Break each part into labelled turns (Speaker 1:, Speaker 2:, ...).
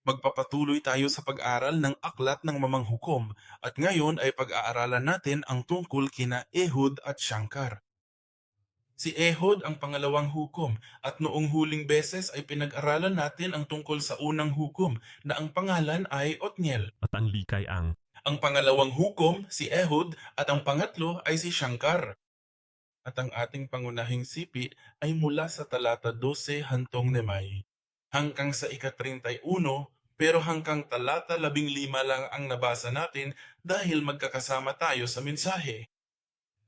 Speaker 1: Magpapatuloy tayo sa pag-aral ng Aklat ng Mamanghukom at ngayon ay pag-aaralan natin ang tungkol kina Ehud at Shankar. Si Ehud ang pangalawang hukom at noong huling beses ay pinag-aralan natin ang tungkol sa unang hukom na ang pangalan ay Otniel.
Speaker 2: At ang likay ang
Speaker 1: Ang pangalawang hukom si Ehud at ang pangatlo ay si Shankar. At ang ating pangunahing sipi ay mula sa talata 12 hantong 5 hanggang sa ika-31 pero hanggang talata 15 lang ang nabasa natin dahil magkakasama tayo sa mensahe.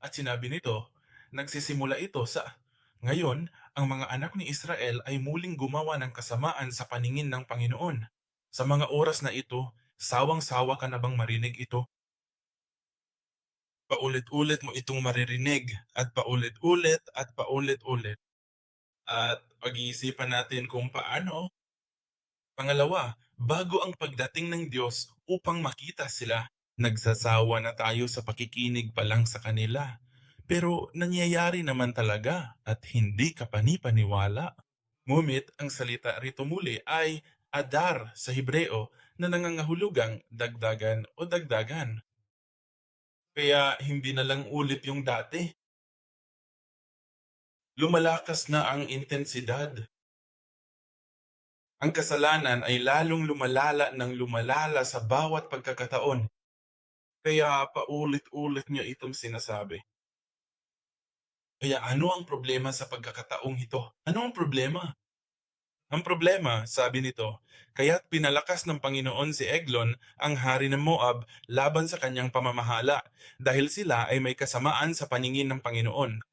Speaker 1: At sinabi nito, nagsisimula ito sa, ngayon, ang mga anak ni Israel ay muling gumawa ng kasamaan sa paningin ng Panginoon. Sa mga oras na ito, sawang-sawa ka na bang marinig ito? Paulit-ulit mo itong maririnig at paulit-ulit at paulit-ulit. At pag-iisipan natin kung paano. Pangalawa, bago ang pagdating ng Diyos upang makita sila, nagsasawa na tayo sa pakikinig pa lang sa kanila. Pero nangyayari naman talaga at hindi ka panipaniwala. Ngunit ang salita rito muli ay adar sa Hebreo na nangangahulugang dagdagan o dagdagan. Kaya hindi na lang ulit yung dati. Lumalakas na ang intensidad. Ang kasalanan ay lalong lumalala ng lumalala sa bawat pagkakataon. Kaya paulit-ulit niya itong sinasabi. Kaya ano ang problema sa pagkakataong ito? Ano ang problema? Ang problema, sabi nito, kaya't pinalakas ng Panginoon si Eglon, ang hari ng Moab, laban sa kanyang pamamahala, dahil sila ay may kasamaan sa paningin ng Panginoon.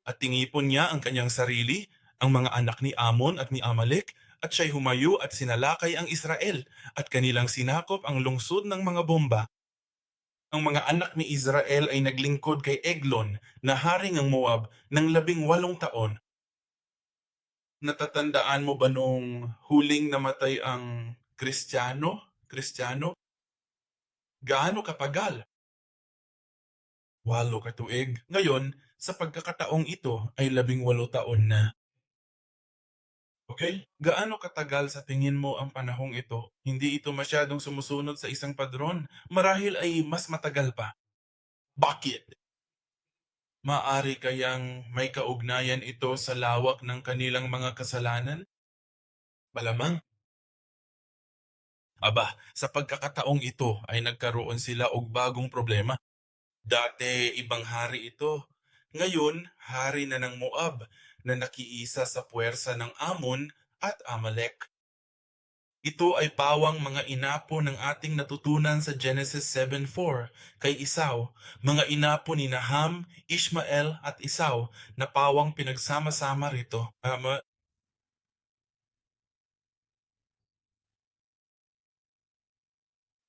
Speaker 1: At tinipon niya ang kanyang sarili, ang mga anak ni Amon at ni Amalek, at siya'y humayo at sinalakay ang Israel, at kanilang sinakop ang lungsod ng mga bomba. Ang mga anak ni Israel ay naglingkod kay Eglon, na hari ng Moab, ng 18 taon. Natatandaan mo ba nung huling namatay ang Kristiyano? Kristiyano? Gaano katagal? 8 katuig. Ngayon, sa pagkakataong ito ay 18 taon na. Okay? Gaano katagal sa tingin mo ang panahong ito? Hindi ito masyadong sumusunod sa isang padron. Marahil ay mas matagal pa. Bakit? Maari kayang may kaugnayan ito sa lawak ng kanilang mga kasalanan? Malamang. Aba, sa pagkakataong ito ay nagkaroon sila og bagong problema. Dati ibang hari ito. Ngayon, hari na ng Moab na nakiisa sa puwersa ng Amon at Amalek. Ito ay pawang mga inapo ng ating natutunan sa Genesis 7:4 kay Esau, mga inapo ni Naham, Ishmael at Esau na pawang pinagsama-sama rito.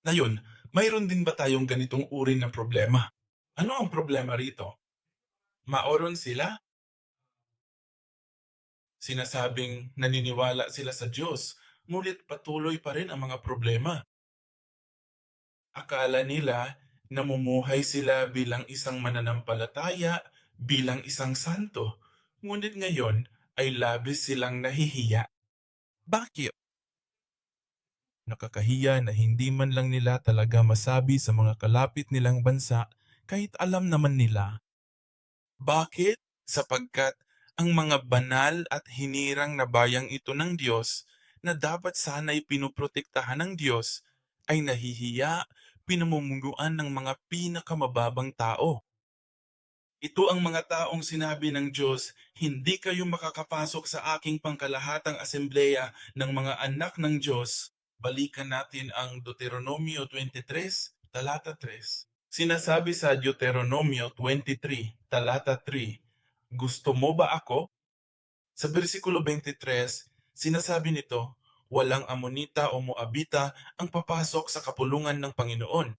Speaker 1: Ngayon, mayroon din ba tayong ganitong uri ng problema? Ano ang problema rito? Maoron sila? Sinasabing naniniwala sila sa Diyos, ngunit patuloy pa rin ang mga problema. Akala nila namumuhay sila bilang isang mananampalataya, bilang isang santo. Ngunit ngayon ay labis silang nahihiya. Bakit? Nakakahiya na hindi man lang nila talaga masabi sa mga kalapit nilang bansa kahit alam naman nila. Bakit? Sapagkat ang mga banal at hinirang na bayang ito ng Diyos na dapat sana'y pinuprotektahan ng Diyos ay nahihiya, pinamumunuan ng mga pinakamababang tao. Ito ang mga taong sinabi ng Diyos, hindi kayo makakapasok sa aking pangkalahatang asembleya ng mga anak ng Diyos. Balikan natin ang Deuteronomio 23, talata 3. Sinasabi sa Deuteronomio 23, talata 3, gusto mo ba ako? Sa versikulo 23, sinasabi nito, walang Amonita o Moabita ang papasok sa kapulungan ng Panginoon.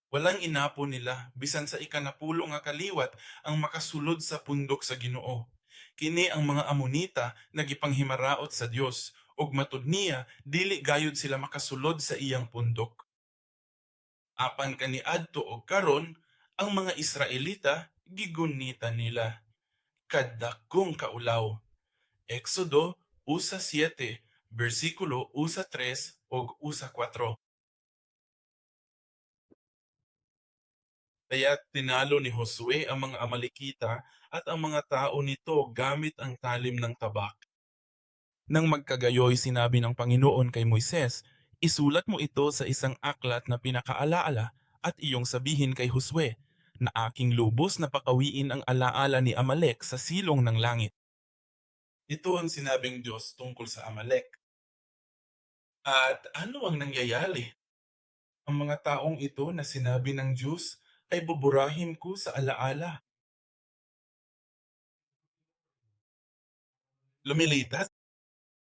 Speaker 1: Walang inapo nila, bisan sa ikanapulo nga kaliwat, ang makasulod sa pundok sa Ginoo. Kini ang mga Amonita nagipanghimaraot sa Dios, ug matud niya dili gayud sila makasulod sa iyang pundok. Apan kaniadto og karon, ang mga Israelita gigunita nila. Kadakong kaulaw. Exodo 1:7, Versikulo usa 3 ug usa 4. Kaya't tinalo ni Josue ang mga Amalekita at ang mga tao nito gamit ang talim ng tabak. Nang magkagayoy sinabi ng Panginoon kay Moises, isulat mo ito sa isang aklat na pinakaalaala at iyong sabihin kay Josue na aking lubos na pakawiin ang alaala ni Amalek sa silong ng langit. Ito ang sinabing Diyos tungkol sa Amalek. At ano ang nangyayari? Ang mga taong ito na sinabi ng Diyos ay buburahin ko sa alaala. Lumilitas,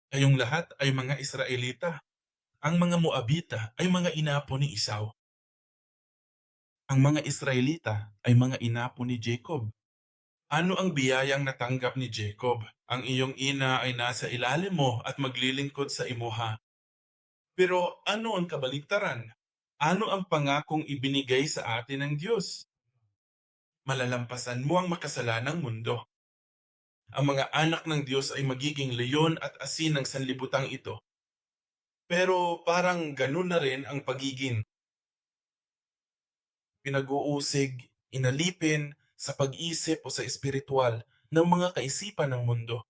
Speaker 1: kayong lahat ay mga Israelita. Ang mga Moabita ay mga inapo ni Esau. Ang mga Israelita ay mga inapo ni Jacob. Ano ang biyayang natanggap ni Jacob? Ang iyong ina ay nasa ilalim mo at maglilingkod sa imuha. Pero ano ang kabaligtaran? Ano ang pangakong ibinigay sa atin ng Diyos? Malalampasan mo ang makasalanang mundo. Ang mga anak ng Diyos ay magiging leyon at asin ng sanlibutan ito. Pero parang ganun na rin ang pagiging pinag-uusig, inalipin sa pag-isip o sa espiritual ng mga kaisipan ng mundo.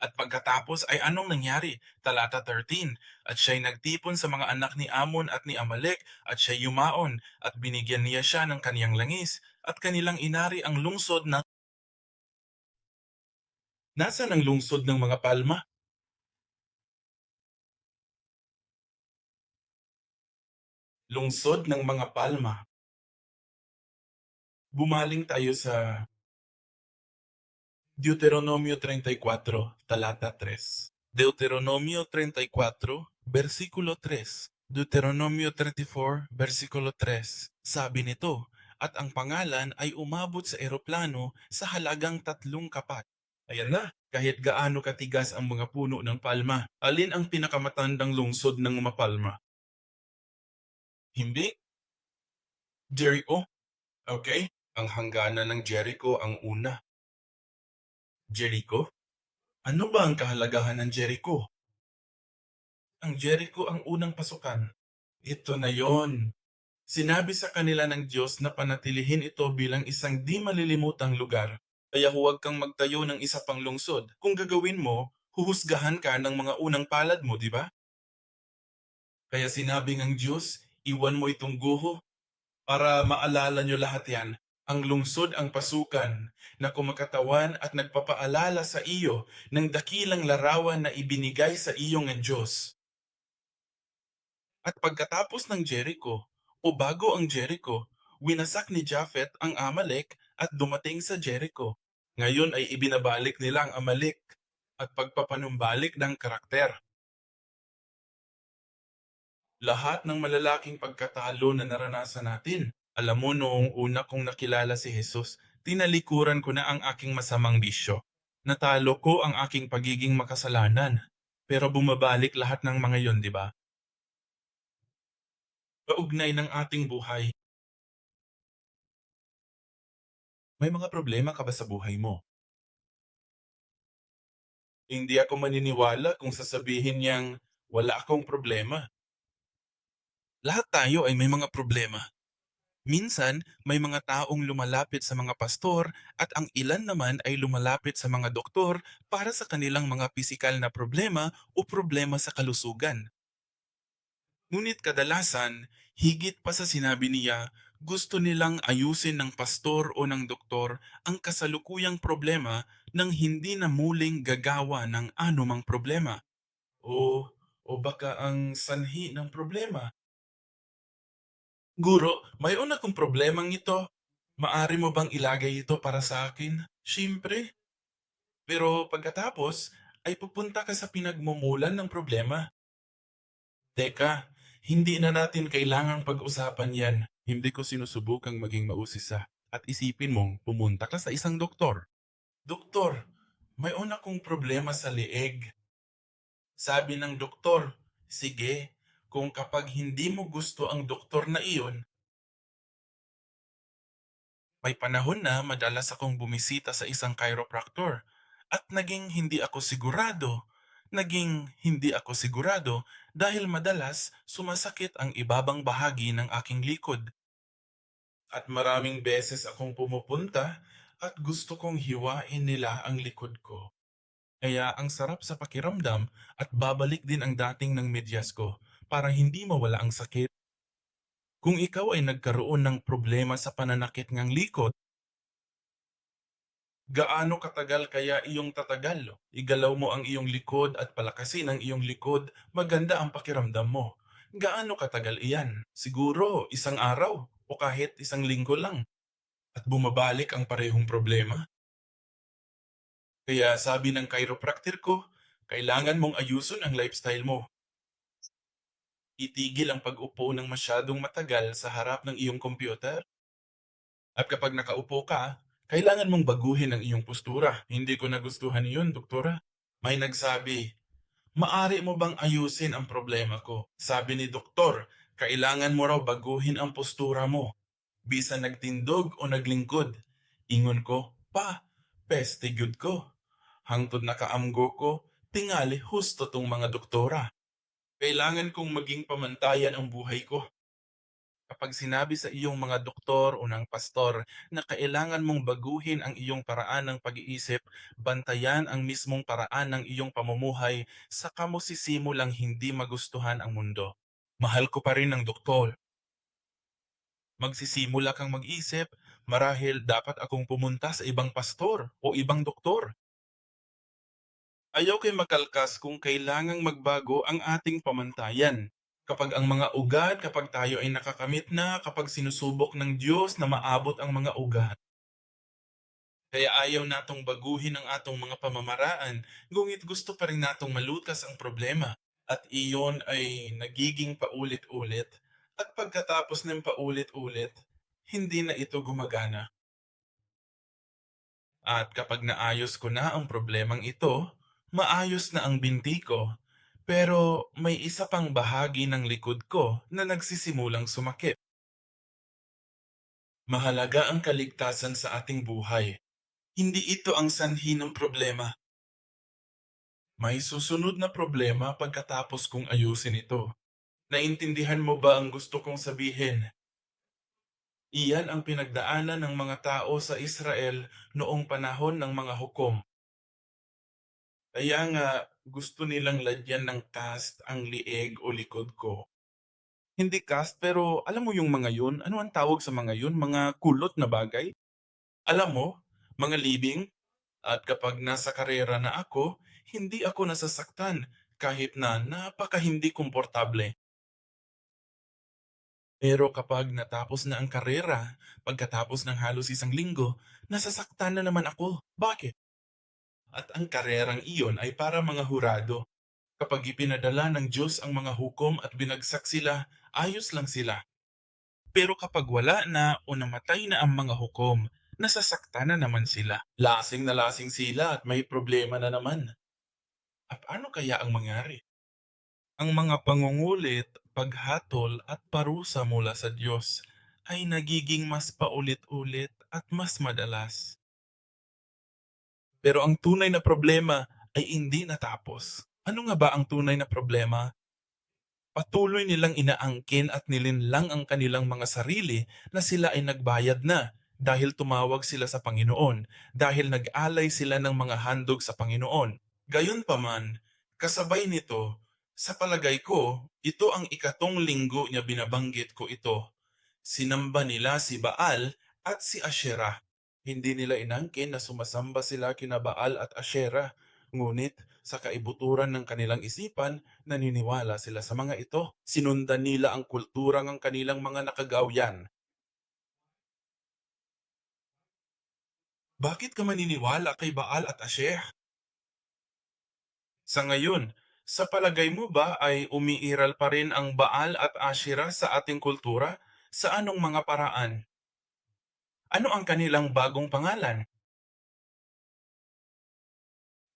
Speaker 1: At pagkatapos ay anong nangyari? Talata 13, at siya'y nagtipon sa mga anak ni Amon at ni Amalek at siya'y yumaon at binigyan niya siya ng kaniyang langis at kanilang inari ang lungsod ng... Nasaan ang lungsod ng mga palma? Lungsod ng mga palma. Bumaling tayo sa Deuteronomio 34, talata 3. Deuteronomio 34, versikulo 3. Deuteronomio 34, versikulo 3. Sabi nito, at ang pangalan ay umabot sa eroplano sa halagang 3 kapat. Ayan na, kahit gaano katigas ang mga puno ng palma, alin ang pinakamatandang lungsod ng mapalma? Hindi, Jericho. Okay? Ang hangganan ng Jericho ang una. Jericho? Ano ba ang kahalagahan ng Jericho? Ang Jericho ang unang pasukan. Ito na yon. Sinabi sa kanila ng Diyos na panatilihin ito bilang isang di malilimutang lugar. Kaya huwag kang magtayo ng isa pang lungsod. Kung gagawin mo, huhusgahan ka ng mga unang palad mo, di ba? Kaya sinabi ng Diyos, iwan mo itong guho para maalala nyo lahat yan. Ang lungsod ang pasukan na kumakatawan at nagpapaalala sa iyo ng dakilang larawan na ibinigay sa iyo ng Diyos. At pagkatapos ng Jericho, o bago ang Jericho, winasak ni Japhet ang Amalek at dumating sa Jericho. Ngayon ay ibinabalik nila ang Amalek at pagpapanumbalik ng karakter. Lahat ng malalaking pagkatalo na naranasan natin. Alam mo, noong una kong nakilala si Jesus, tinalikuran ko na ang aking masamang bisyo. Natalo ko ang aking pagiging makasalanan. Pero bumabalik lahat ng mga yon, di ba? Kaugnay ng ating buhay. May mga problema ka ba sa buhay mo? Hindi ako maniniwala kung sasabihin niyang wala akong problema. Lahat tayo ay may mga problema. Minsan, may mga taong lumalapit sa mga pastor at ang ilan naman ay lumalapit sa mga doktor para sa kanilang mga pisikal na problema o problema sa kalusugan. Ngunit kadalasan, higit pa sa sinabi niya, gusto nilang ayusin ng pastor o ng doktor ang kasalukuyang problema nang hindi na muling gagawa ng anumang problema. O baka ang sanhi ng problema. Guro, mayroon akong problemang ito. Maari mo bang ilagay ito para sa akin? Siyempre. Pero pagkatapos, ay pupunta ka sa pinagmumulan ng problema. Teka, hindi na natin kailangang pag-usapan yan. Hindi ko sinusubukang maging mausisa. At isipin mong pumunta ka sa isang doktor. Doktor, mayroon akong problema sa leeg. Sabi ng doktor, sige, kung kapag hindi mo gusto ang doktor na iyon, may panahon na madalas akong bumisita sa isang chiropractor at naging hindi ako sigurado Naging hindi ako sigurado dahil madalas sumasakit ang ibabang bahagi ng aking likod. At maraming beses akong pumupunta at gusto kong hiwain nila ang likod ko. Kaya ang sarap sa pakiramdam at babalik din ang dating ng medyas ko para hindi mawala ang sakit. Kung ikaw ay nagkaroon ng problema sa pananakit ng likod, gaano katagal kaya iyong tatagal? Igalaw mo ang iyong likod at palakasin ang iyong likod, maganda ang pakiramdam mo. Gaano katagal iyan? Siguro isang araw o kahit isang linggo lang at bumabalik ang parehong problema. Kaya sabi ng chiropractor ko, kailangan mong ayusin ang lifestyle mo. Itigil ang pag-upo ng masyadong matagal sa harap ng iyong computer. At kapag nakaupo ka, kailangan mong baguhin ang iyong postura. Hindi ko nagustuhan iyon, doktora. May nagsabi, "Maari mo bang ayusin ang problema ko?" Sabi ni doktor, kailangan mo raw baguhin ang postura mo. Bisa nagtindog o naglingkod. Ingon ko, pa, peste gyud ko. Hangtod nakaamgo ko, tingali husto tong mga doktora. Kailangan kong maging pamantayan ang buhay ko. Kapag sinabi sa iyong mga doktor o ng pastor na kailangan mong baguhin ang iyong paraan ng pag-iisip, bantayan ang mismong paraan ng iyong pamumuhay, saka mo sisimulang hindi magustuhan ang mundo. Mahal ko pa rin ang doktor. Magsisimula kang mag-isip, marahil dapat akong pumunta sa ibang pastor o ibang doktor. Ayaw kay makalkas kung kailangang magbago ang ating pamantayan. Kapag ang mga ugat, kapag tayo ay nakakamit na, kapag sinusubok ng Diyos na maabot ang mga ugat. Kaya ayaw natong baguhin ang atong mga pamamaraan, ngunit gusto pa rin natong malutas ang problema. At iyon ay nagiging paulit-ulit. At pagkatapos ng paulit-ulit, hindi na ito gumagana. At kapag naayos ko na ang problemang ito, maayos na ang binti ko. Pero may isa pang bahagi ng likod ko na nagsisimulang sumakit. Mahalaga ang kaligtasan sa ating buhay. Hindi ito ang sanhi ng problema. May susunod na problema pagkatapos kong ayusin ito. Naintindihan mo ba ang gusto kong sabihin? Iyan ang pinagdaanan ng mga tao sa Israel noong panahon ng mga hukom. Kaya nga gusto nilang lagyan ng cast ang lieg o likod ko. Hindi cast pero alam mo yung mga yun? Ano ang tawag sa mga yun? Mga kulot na bagay? Alam mo, mga libing. At kapag nasa karera na ako, hindi ako nasasaktan kahit na napaka hindi komportable. Pero kapag natapos na ang karera, pagkatapos ng halos isang linggo, nasasaktan na naman ako. Bakit? At ang karerang iyon ay para mga hurado. Kapag ipinadala ng Diyos ang mga hukom at binagsak sila, ayos lang sila. Pero kapag wala na o namatay na ang mga hukom, nasasaktan na naman sila. Lasing na lasing sila at may problema na naman. At ano kaya ang mangyari? Ang mga pangungulit, paghatol at parusa mula sa Diyos ay nagiging mas paulit-ulit at mas madalas. Pero ang tunay na problema ay hindi natapos. Ano nga ba ang tunay na problema? Patuloy nilang inaangkin at nilinlang ang kanilang mga sarili na sila ay nagbayad na dahil tumawag sila sa Panginoon, dahil nag-alay sila ng mga handog sa Panginoon. Gayunpaman, kasabay nito, sa palagay ko, ito ang ikatong linggo niya binabanggit ko ito. Sinamba nila si Baal at si Asherah. Hindi nila inangkin na sumasamba sila kina Baal at Asherah, ngunit sa kaibuturan ng kanilang isipan, naniniwala sila sa mga ito. Sinundan nila ang kulturang ang kanilang mga nakagawian. Bakit ka maniniwala kay Baal at Asherah? Sa ngayon, sa palagay mo ba ay umiiral pa rin ang Baal at Asherah sa ating kultura? Sa anong mga paraan? Ano ang kanilang bagong pangalan?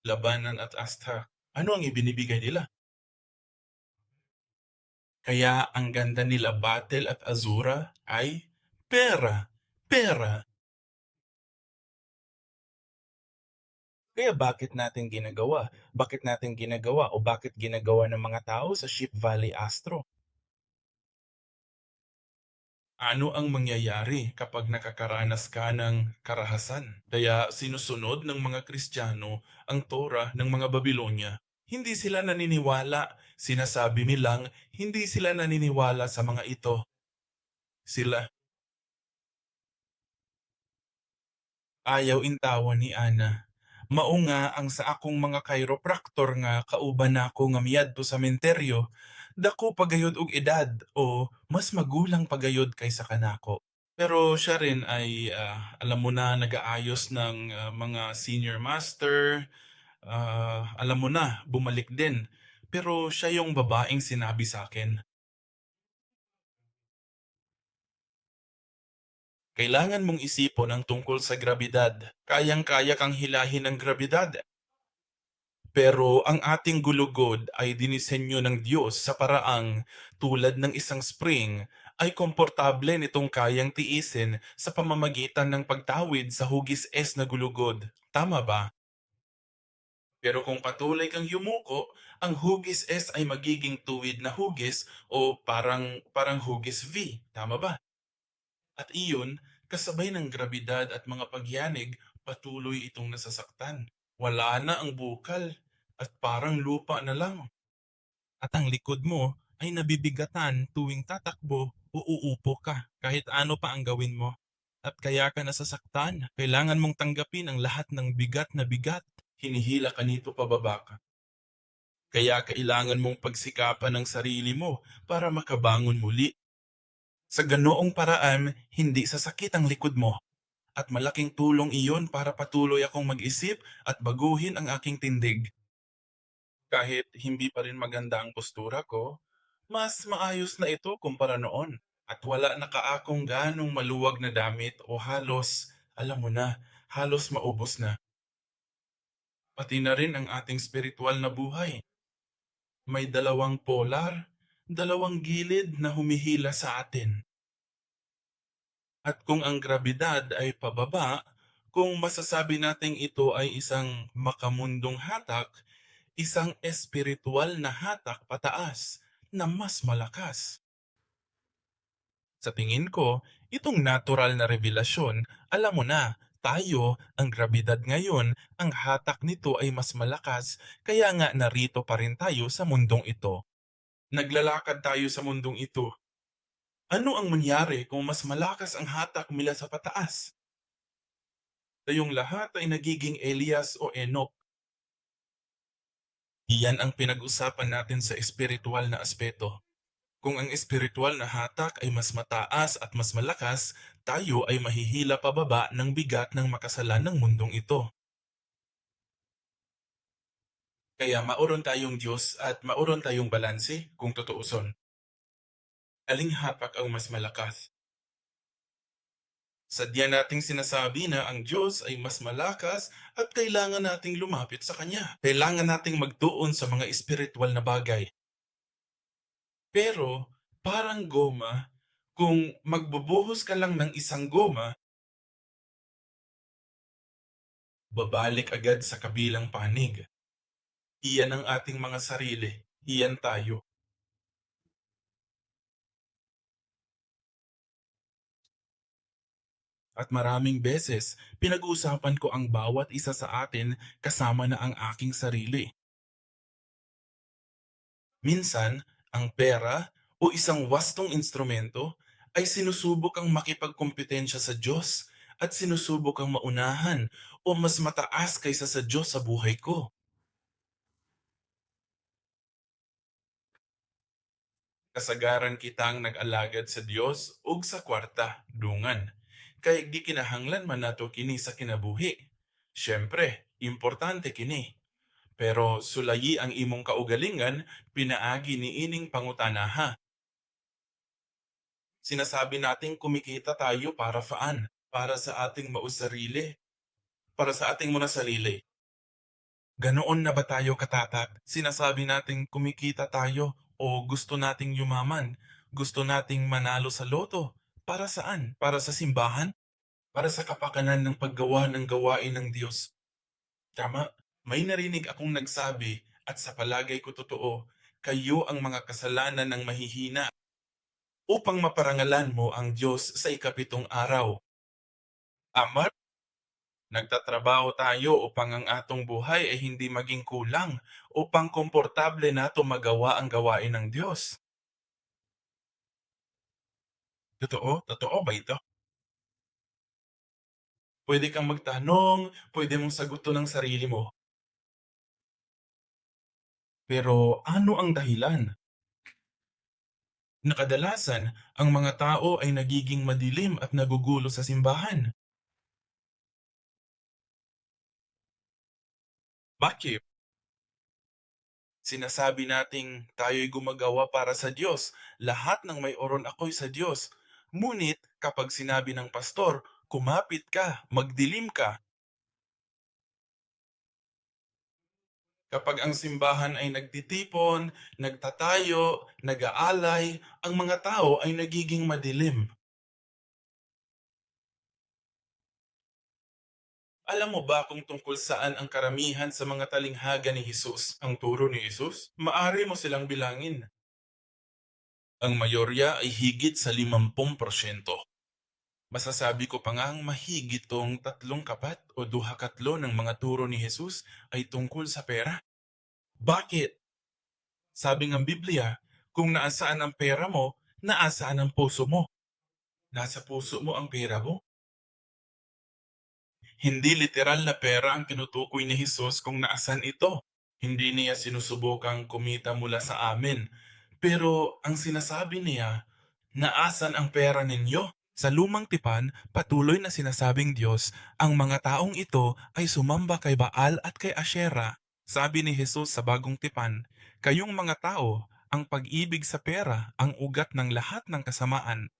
Speaker 1: Labanan at Astha. Ano ang ibinibigay nila? Kaya ang ganda nila Batel at Azura ay pera, pera. Kaya bakit natin ginagawa? Bakit natin ginagawa o bakit ginagawa ng mga tao sa Sheep Valley Astro? Ano ang mangyayari kapag nakakaranas ka ng karahasan? Kaya sinusunod ng mga Kristiyano ang Torah ng mga Babilonya. Hindi sila naniniwala. Sinasabi nilang hindi sila naniniwala sa mga ito. Sila ayaw intawan ni Ana. Mao nga ang sa akong mga chiropractor nga kauban nako nga miadto sa sementeryo, dako pagayod og edad o mas magulang pagayod kaysa kanako. Pero siya rin ay, alam mo na, nag-aayos ng, mga senior master, alam mo na, bumalik din. Pero siya yung babaeng sinabi sa akin, "Kailangan mong isipon ang tungkol sa grabidad. Kayang-kaya kang hilahin ng grabidad, pero ang ating gulugod ay dinisenyo ng Diyos sa paraang tulad ng isang spring ay komportable nitong kayang tiisin sa pamamagitan ng pagtawid sa hugis-es na gulugod." Tama ba? Pero kung patuloy kang yumuko, ang hugis S ay magiging tuwid na hugis o parang hugis V. Tama ba? At iyon, kasabay ng grabidad at mga pagyanig, patuloy itong nasasaktan. Wala na ang bukal at parang lupa na lang. At ang likod mo ay nabibigatan tuwing tatakbo o uupo ka kahit ano pa ang gawin mo. At kaya ka nasasaktan, kailangan mong tanggapin ang lahat ng bigat na bigat. Hinihila ka nito pababa ka. Kaya kailangan mong pagsikapan ang sarili mo para makabangon muli. Sa ganoong paraan, hindi sasakit ang likod mo. At malaking tulong iyon para patuloy akong mag-isip at baguhin ang aking tindig. Kahit hindi pa rin maganda ang postura ko, mas maayos na ito kumpara noon. At wala na kaakong ganong maluwag na damit o halos, alam mo na, halos maubos na. Pati na rin ang ating spiritual na buhay. May dalawang polar, dalawang gilid na humihila sa atin. At kung ang grabidad ay pababa, kung masasabi nating ito ay isang makamundong hatak, isang espiritual na hatak pataas na mas malakas. Sa tingin ko, itong natural na revelasyon, alam mo na, tayo, ang grabidad ngayon, ang hatak nito ay mas malakas, kaya nga narito pa rin tayo sa mundong ito. Naglalakad tayo sa mundong ito. Ano ang mangyari kung mas malakas ang hatak mula sa pataas? Tayong lahat ay nagiging Elias o Enoch. Iyan ang pinag-usapan natin sa espiritual na aspeto. Kung ang espiritual na hatak ay mas mataas at mas malakas, tayo ay mahihila pababa ng bigat ng makasalan ng mundong ito. Kaya mauron tayong Diyos at mauron tayong balanse kung tutuuson. Aling hatak ang mas malakas? Sadya nating sinasabi na ang Diyos ay mas malakas at kailangan nating lumapit sa Kanya. Kailangan nating magtuon sa mga espiritual na bagay. Pero parang goma, kung magbubuhos ka lang ng isang goma, babalik agad sa kabilang panig. Iyan ang ating mga sarili. Iyan tayo. At maraming beses, pinag-uusapan ko ang bawat isa sa atin kasama na ang aking sarili. Minsan, ang pera o isang wastong instrumento ay sinusubok ang makipagkompetensya sa Diyos at sinusubok ang maunahan o mas mataas kaysa sa Diyos sa buhay ko. Kasagaran kitang nag-alagad sa Diyos ug sa kwarta, dungan. Kay di kinahanglan man nato kini sa kinabuhi. Siyempre, importante kini. Pero sulayi ang imong kaugalingan, pinaagi ni ining pangutanaha. Sinasabi nating kumikita tayo para faan, para sa ating mausarili, para sa ating muna sarili. Ganoon na ba tayo katatat? Sinasabi nating kumikita tayo o gusto nating yumaman, gusto nating manalo sa loto. Para saan? Para sa simbahan? Para sa kapakanan ng paggawa ng gawain ng Diyos. Tama, may narinig akong nagsabi at sa palagay ko totoo, kayo ang mga kasalanan ng mahihina upang maparangalan mo ang Diyos sa ikapitong araw. Tama, nagtatrabaho tayo upang ang atong buhay ay hindi maging kulang, upang komportable nato magawa ang gawain ng Diyos. Totoo? Totoo ba ito? Pwede kang magtanong, pwede mong sagutin ang sarili mo. Pero ano ang dahilan? Nakadalasan, ang mga tao ay nagiging madilim at nagugulo sa simbahan. Bakit? Sinasabi nating tayo'y gumagawa para sa Diyos. Lahat ng may oron ako'y sa Diyos. Ngunit kapag sinabi ng pastor, kumapit ka, magdilim ka. Kapag ang simbahan ay nagtitipon, nagtatayo, nag-aalay, ang mga tao ay nagiging madilim. Alam mo ba kung tungkol saan ang karamihan sa mga talinghaga ni Jesus? Ang turo ni Jesus? Maari mo silang bilangin. Ang mayorya ay higit sa 50%. Masasabi ko pa ngang mahigit tong 3/4 o 2/3 ng mga turo ni Jesus ay tungkol sa pera. Bakit? Sabi ng Biblia, kung naasaan ang pera mo, naasaan ang puso mo. Nasa puso mo ang pera mo. Hindi literal na pera ang tinutukoy ni Jesus kung naasan ito. Hindi niya sinusubukang kumita mula sa amin. Pero ang sinasabi niya, naasan ang pera ninyo? Sa lumang tipan, patuloy na sinasabing Diyos, ang mga taong ito ay sumamba kay Baal at kay Asherah. Sabi ni Jesus sa bagong tipan, kayong mga tao, ang pag-ibig sa pera ang ugat ng lahat ng kasamaan.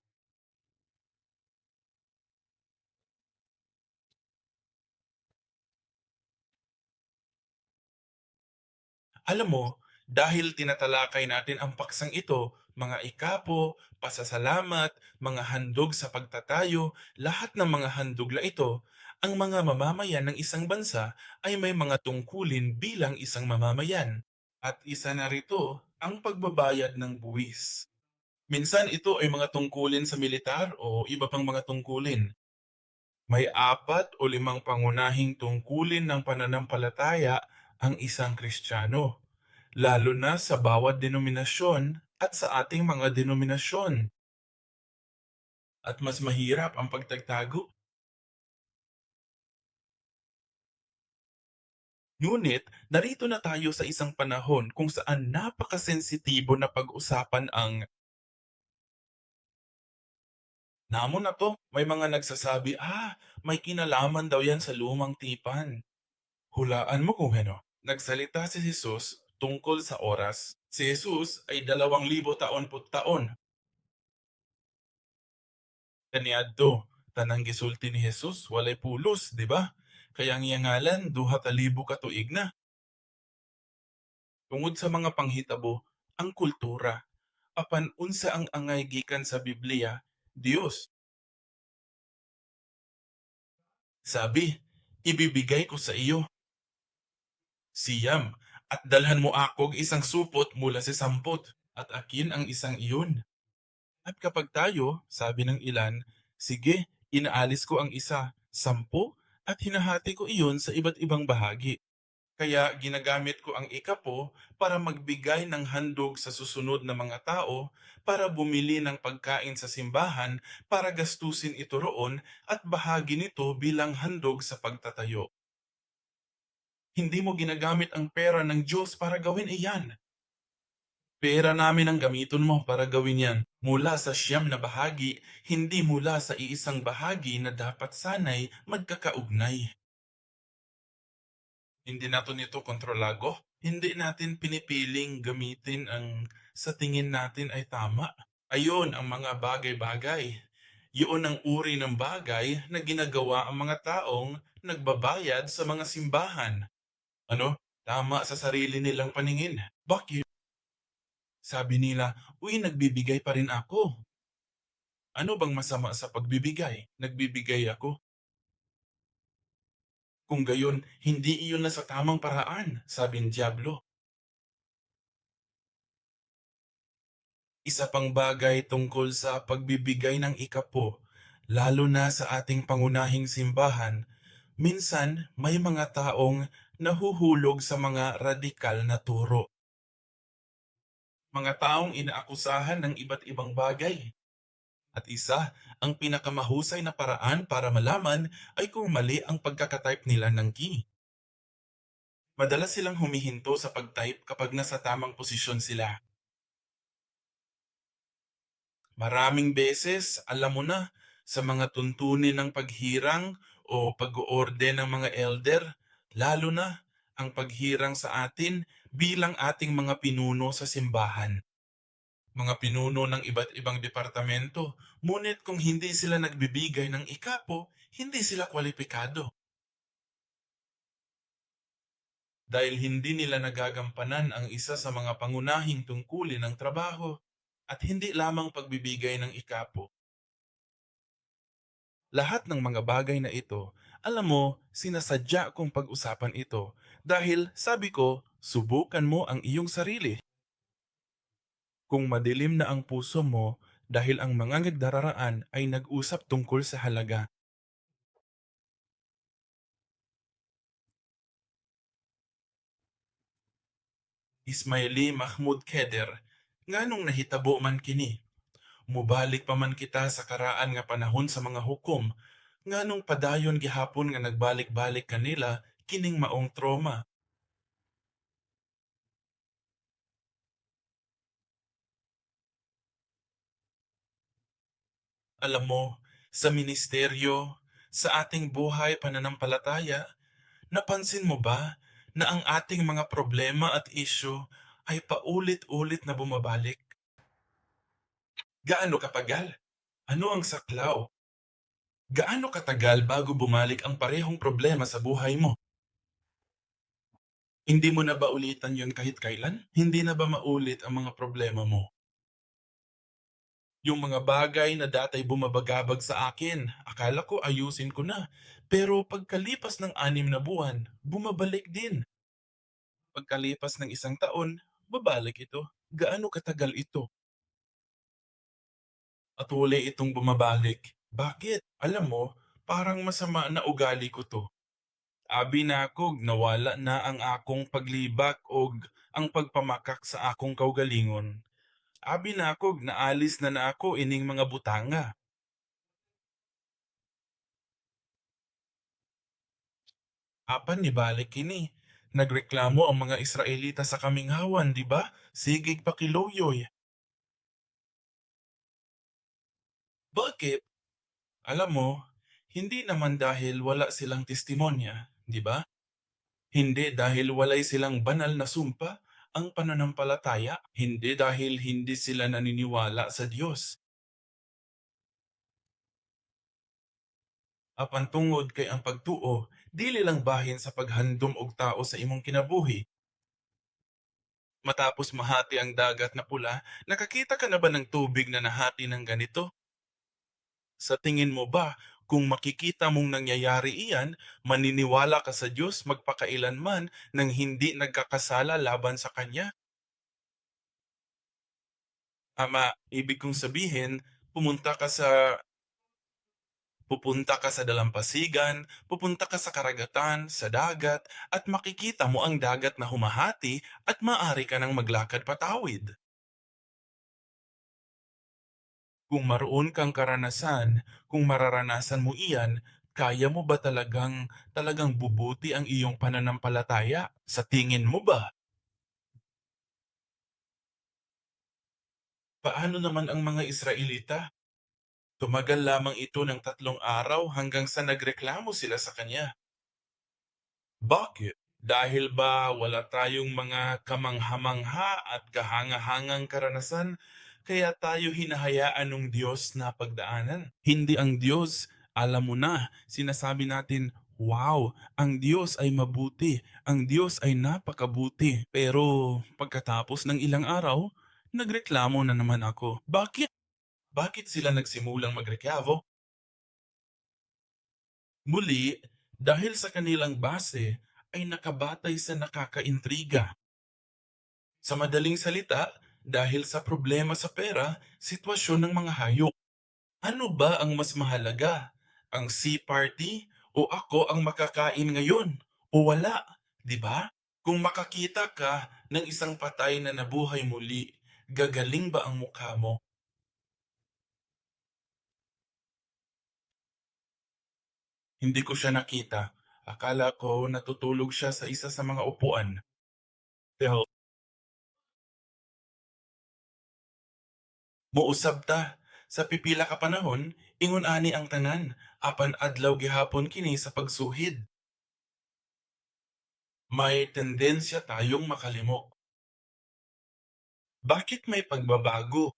Speaker 1: Alam mo, dahil tinatalakay natin ang paksang ito, mga ikapo, pasasalamat, mga handog sa pagtatayo, lahat ng mga handog na ito, ang mga mamamayan ng isang bansa ay may mga tungkulin bilang isang mamamayan. At isa na rito ang pagbabayad ng buwis. Minsan ito ay mga tungkulin sa militar o iba pang mga tungkulin. May 4 o 5 pangunahing tungkulin ng pananampalataya ang isang Kristiyano, lalo na sa bawat denominasyon at sa ating mga denominasyon. At mas mahirap ang pagtagtago. Ngunit, narito na tayo sa isang panahon kung saan napakasensitibo na pag-usapan ang namon na to. May mga nagsasabi, may kinalaman daw yan sa lumang tipan. Hulaan mo kung ano. Nagsalita si Jesus tungkol sa oras. Si Jesus ay 2,000 taon put taon. Kaniadto, tanang gisulti ni Jesus, walay pulos, di ba? Kaya ang iyang ngalan, 2,000 ka tuig na. Tungod sa mga panghitabo, ang kultura, apan unsa ang angay gikan sa Biblia, Dios. Sabi, ibibigay ko sa iyo, siyam, at dalhan mo akog isang supot mula sa sampot, at akin ang isang iyon. At kapag tayo, sabi ng ilan, sige, inaalis ko ang isa, 10, at hinahati ko iyon sa iba't ibang bahagi. Kaya ginagamit ko ang ikapo para magbigay ng handog sa susunod na mga tao, para bumili ng pagkain sa simbahan, para gastusin ito roon at bahagi nito bilang handog sa pagtatayo. Hindi mo ginagamit ang pera ng Diyos para gawin iyan. Pera namin ang gamiton mo para gawin yan mula sa siyam na bahagi, hindi mula sa iisang bahagi na dapat sanay magkakaugnay. Hindi nato nito kontrolado. Hindi natin pinipiling gamitin ang sa tingin natin ay tama. Ayon ang mga bagay-bagay. Yun ang uri ng bagay na ginagawa ang mga taong nagbabayad sa mga simbahan. Ano? Tama sa sarili nilang paningin. Bakit? Sabi nila, uy, nagbibigay pa rin ako. Ano bang masama sa pagbibigay? Nagbibigay ako. Kung gayon, hindi iyon na sa tamang paraan, sabi ng Diablo. Isa pang bagay tungkol sa pagbibigay ng ikapo, lalo na sa ating pangunahing simbahan, minsan may mga taong nahuhulog sa mga radikal na turo. Mga taong inaakusahan ng iba't ibang bagay. At isa, ang pinakamahusay na paraan para malaman ay kung mali ang pagkakatype nila ng key. Madalas silang humihinto sa pag-type kapag nasa tamang posisyon sila. Maraming beses, alam mo na, sa mga tuntunin ng paghirang o pag-oorde ng mga elder, lalo na ang paghirang sa atin bilang ating mga pinuno sa simbahan. Mga pinuno ng iba't ibang departamento, ngunit kung hindi sila nagbibigay ng ikapo, hindi sila kwalipikado. Dahil hindi nila nagagampanan ang isa sa mga pangunahing tungkulin ng trabaho at hindi lamang pagbibigay ng ikapo. Lahat ng mga bagay na ito, alam mo, sinasadya kong pag-usapan ito dahil sabi ko, subukan mo ang iyong sarili. Kung madilim na ang puso mo dahil ang mga nagdararaan ay nag-usap tungkol sa halaga. Ismaili Mahmud Keder, nganong nahitabo man kini, mubalik pa man kita sa karaan nga panahon sa mga hukom, nganong padayon gihapon nga nagbalik-balik kanila kining maong trauma. Alam mo, sa ministeryo, sa ating buhay pananampalataya, napansin mo ba na ang ating mga problema at isyu ay paulit-ulit na bumabalik? Gaano katagal? Ano ang saklaw? Gaano katagal bago bumalik ang parehong problema sa buhay mo? Hindi mo na ba ulitan yon kahit kailan? Hindi na ba maulit ang mga problema mo? Yung mga bagay na datay bumabagabag sa akin, akala ko ayusin ko na. Pero pagkalipas ng 6 na buwan, bumabalik din. Pagkalipas ng 1 taon, babalik ito. Gaano katagal ito? At huli itong bumabalik. Bakit? Alam mo, parang masama na ugali ko to. Abi na akog nawala na ang akong paglibak og ang pagpamakak sa akong kaugalingon. Abi na akog naalis na ako ining mga butanga. Apan nibalik kini. Nagreklamo ang mga Israelita sa kaminghawan, di ba? Sigig pakiloyoy. Bakit? Alam mo, hindi naman dahil wala silang testimonya, di ba? Hindi dahil walay silang banal na sumpa, ang pananampalataya, hindi dahil hindi sila naniniwala sa Diyos. Apan tungod kay ang pagtuo, dili lang bahin sa paghandom og tao sa imong kinabuhi. Matapos mahati ang dagat na pula, nakakita ka na ba ng tubig na nahati ng ganito? Sa tingin mo ba, kung makikita mong nangyayari iyan, maniniwala ka sa Diyos magpakailanman nang hindi nagkakasala laban sa Kanya? Ama, ibig kong sabihin, pumunta ka sa pupunta ka sa dalampasigan, pupunta ka sa karagatan, sa dagat, at makikita mo ang dagat na humahati at maaari ka nang maglakad patawid. Kung maroon kang karanasan, kung mararanasan mo iyan, kaya mo ba talagang bubuti ang iyong pananampalataya? Sa tingin mo ba? Paano naman ang mga Israelita? Tumagal lamang ito ng 3 araw hanggang sa nagreklamo sila sa kanya. Bakit? Dahil ba wala tayong mga kamangha-mangha at kahanga-hangang karanasan, kaya tayo hinahayaan ng Diyos na pagdaanan? Hindi ang Diyos, alam mo na, sinasabi natin, wow, ang Diyos ay mabuti, ang Diyos ay napakabuti. Pero pagkatapos ng ilang araw, nagreklamo na naman ako. Bakit? Bakit sila nagsimulang magreklamo? Muli, dahil sa kanilang base ay nakabatay sa nakakaintriga. Sa madaling salita, dahil sa problema sa pera, sitwasyon ng mga hayop. Ano ba ang mas mahalaga? Ang Sea Party o ako ang makakain ngayon? O wala, di ba? Kung makakita ka ng isang patay na nabuhay muli, gagaling ba ang mukha mo? Hindi ko siya nakita. Akala ko natutulog siya sa isa sa mga upuan. Pero muusab ta. Sa pipila ka panahon, ingon ani ang tanan, apan adlaw gihapon kini sa pagsuhid. May tendensya tayong makalimok. Bakit may pagbabago?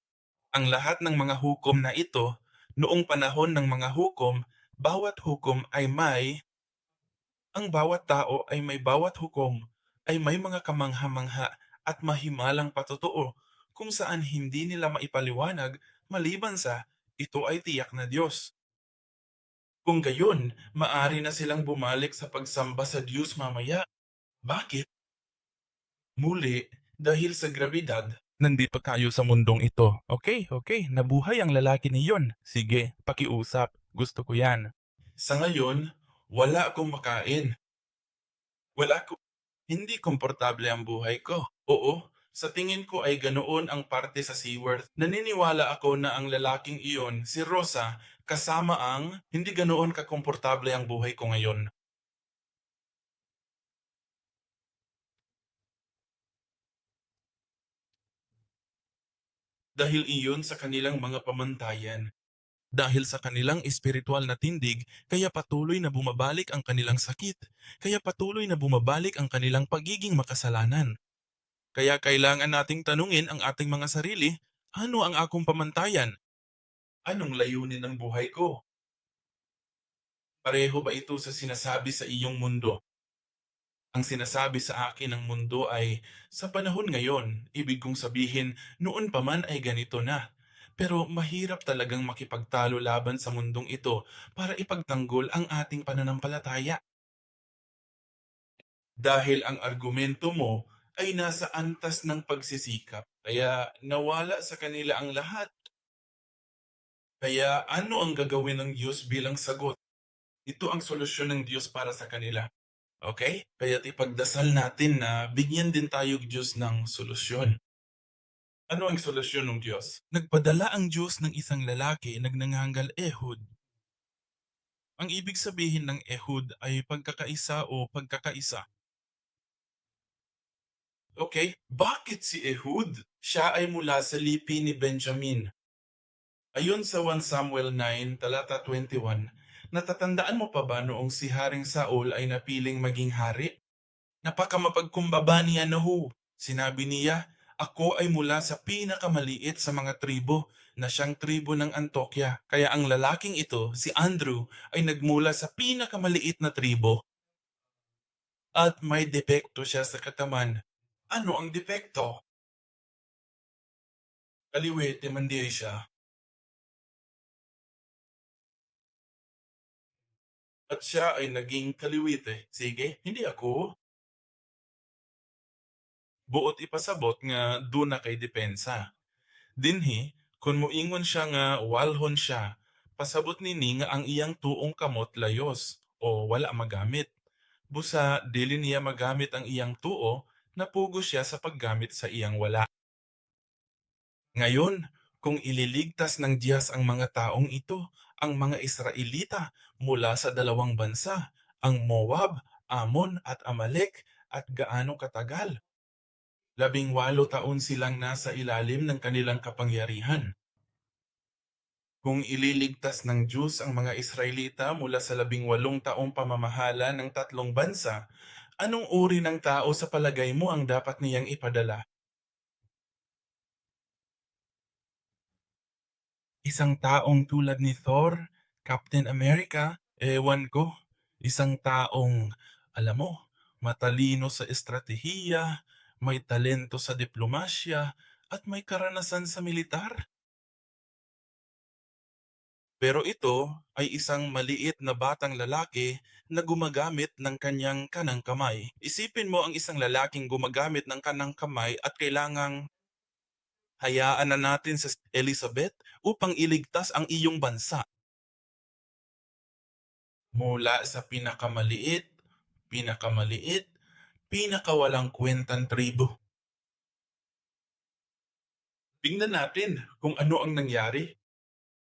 Speaker 1: Ang lahat ng mga hukom na ito, noong panahon ng mga hukom, bawat hukom ay ang bawat tao ay may bawat hukom, ay may mga kamangha-mangha at mahimalang patotoo kung saan hindi nila maipaliwanag maliban sa ito ay tiyak na Diyos. Kung gayon, maari na silang bumalik sa pagsamba sa Diyos mamaya. Bakit? Muli, dahil sa grabidad, nandito tayo sa mundong ito. Okay, okay, nabuhay ang lalaki niyon. Sige, pakiusap. Gusto ko yan. Sa ngayon, wala akong makain. Wala ko, hindi komportable ang buhay ko. Oo, sa tingin ko ay ganoon ang parte sa Seaworth. Naniniwala ako na ang lalaking iyon, si Rosa, kasama ang hindi ganoon kakomportable ang buhay ko ngayon. Dahil iyon sa kanilang mga pamantayan. Dahil sa kanilang espiritual na tindig, kaya patuloy na bumabalik ang kanilang sakit. Kaya patuloy na bumabalik ang kanilang pagiging makasalanan. Kaya kailangan nating tanungin ang ating mga sarili, ano ang akong pamantayan? Anong layunin ng buhay ko? Pareho ba ito sa sinasabi sa iyong mundo? Ang sinasabi sa akin ng mundo ay, sa panahon ngayon, ibig kong sabihin, noon pa man ay ganito na. Pero mahirap talagang makipagtalo laban sa mundong ito para ipagtanggol ang ating pananampalataya. Dahil ang argumento mo ay nasa antas ng pagsisikap. Kaya nawala sa kanila ang lahat. Kaya ano ang gagawin ng Diyos bilang sagot? Ito ang solusyon ng Diyos para sa kanila. Okay? Kaya't ipagdasal natin na bigyan din tayo Diyos ng solusyon. Ano ang solusyon ng Diyos? Nagpadala ang Diyos ng isang lalaki nagnanganggal Ehud. Ang ibig sabihin ng Ehud ay pagkakaisa o pagkakaisa. Okay, bakit si Ehud? Siya ay mula sa lipi ni Benjamin. Ayon sa 1 Samuel 9, talata 21, natatandaan mo pa ba noong si Haring Saul ay napiling maging hari? Napakamapagkumbaba niya na ho. Sinabi niya, ako ay mula sa pinakamaliit sa mga tribo na siyang tribo ng Antokya. Kaya ang lalaking ito, si Andrew, ay nagmula sa pinakamaliit na tribo at may depekto siya sa katawan. Ano ang depekto? Kaliwete man di siya. At siya ay naging kaliwete. Sige, hindi ako. Buot ipasabot nga duna kay depensa. Dinhi, kung moingon siya nga walhon siya, pasabot nini nga ang iyang tuong kamot layos o wala magamit. Busa, dili niya magamit ang iyang tuo, napugo siya sa paggamit sa iyang wala. Ngayon, kung ililigtas ng Diyas ang mga taong ito, ang mga Israelita mula sa dalawang bansa, ang Moab, Amon at Amalek, at gaano katagal? 18 silang nasa ilalim ng kanilang kapangyarihan. Kung ililigtas ng Diyos ang mga Israelita mula sa 18 pamamahala ng tatlong bansa, anong uri ng tao sa palagay mo ang dapat niyang ipadala? Isang taong tulad ni Thor, Captain America, ewan ko. Isang taong, alam mo, matalino sa estratehiya, may talento sa diplomasya, at may karanasan sa militar. Pero ito ay isang maliit na batang lalaki na gumagamit ng kanyang kanang kamay. Isipin mo ang isang lalaking gumagamit ng kanang kamay at kailangang hayaan na natin sa Elizabeth upang iligtas ang iyong bansa mula sa pinakamaliit, pinakawalang kwentang tribo. Tingnan natin kung ano ang nangyari.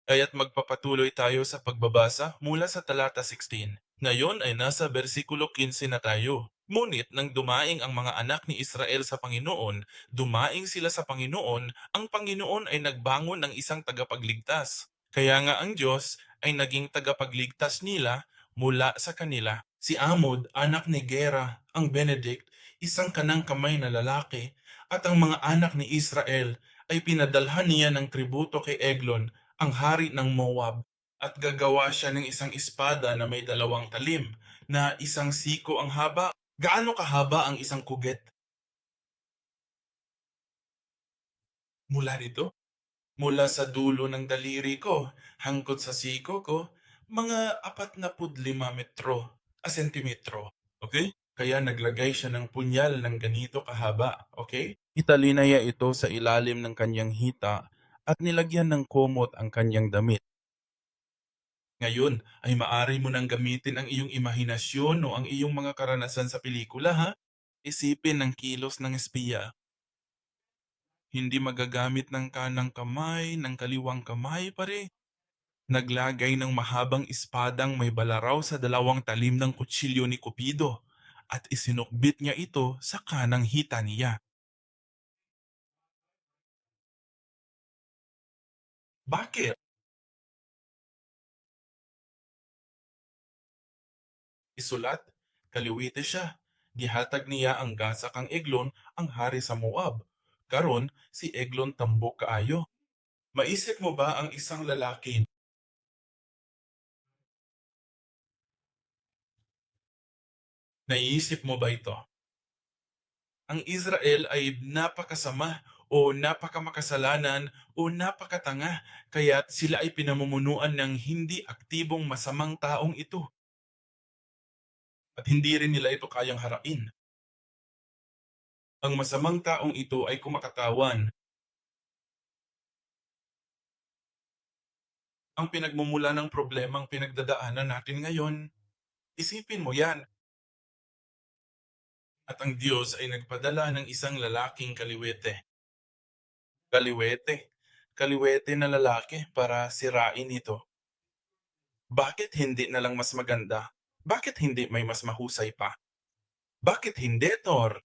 Speaker 1: Kaya't magpapatuloy tayo sa pagbabasa mula sa talata 16. Ngayon ay nasa bersikulo 15 na tayo. Ngunit nang dumaing ang mga anak ni Israel sa Panginoon, dumaing sila sa Panginoon, ang Panginoon ay nagbangon ng isang tagapagligtas. Kaya nga ang Diyos ay naging tagapagligtas nila mula sa kanila. Si Amod, anak ni Gera, ang Benedict, isang kanang kamay na lalaki, at ang mga anak ni Israel ay pinadalhan niya ng tributo kay Eglon, ang hari ng Moab, at gagawa siya ng isang espada na may dalawang talim, na isang siko ang haba. Gaano kahaba ang isang kuget? Mula rito? Mula sa dulo ng daliri ko hangtod sa siko ko, mga 45 sentimetro. Okay? Kaya naglagay siya ng punyal ng ganito kahaba. Okay? Italinaya ito sa ilalim ng kanyang hita at nilagyan ng komot ang kanyang damit. Ngayon ay maari mo nang gamitin ang iyong imahinasyon o ang iyong mga karanasan sa pelikula, ha? Isipin ng kilos ng espiya. Hindi magagamit ng kanang kamay, ng kaliwang kamay pare. Naglagay ng mahabang espadang may balaraw sa dalawang talim ng kutsilyo ni Cupido at isinukbit niya ito sa kanang hita niya. Bakit? Isulat, kaliwite siya. Gihatag niya ang gasa kang Eglon, ang hari sa Moab. Karon, si Eglon tambok kaayo. Maisip mo ba ang isang lalaki? Naiisip mo ba ito? Ang Israel ay napakasama o napakamakasalanan o napakatanga, kaya't sila ay pinamumunuan ng hindi aktibong masamang taong ito at hindi rin nila ito kayang harain. Ang masamang taong ito ay kumakatawan. Ang pinagmumula ng problemang pinagdadaanan natin ngayon, isipin mo yan. At ang Diyos ay nagpadala ng isang lalaking kaliwete. Kaliwete. Kaliwete na lalaki para sirain ito. Bakit hindi na lang mas maganda? Bakit hindi may mas mahusay pa? Bakit hindi, Thor?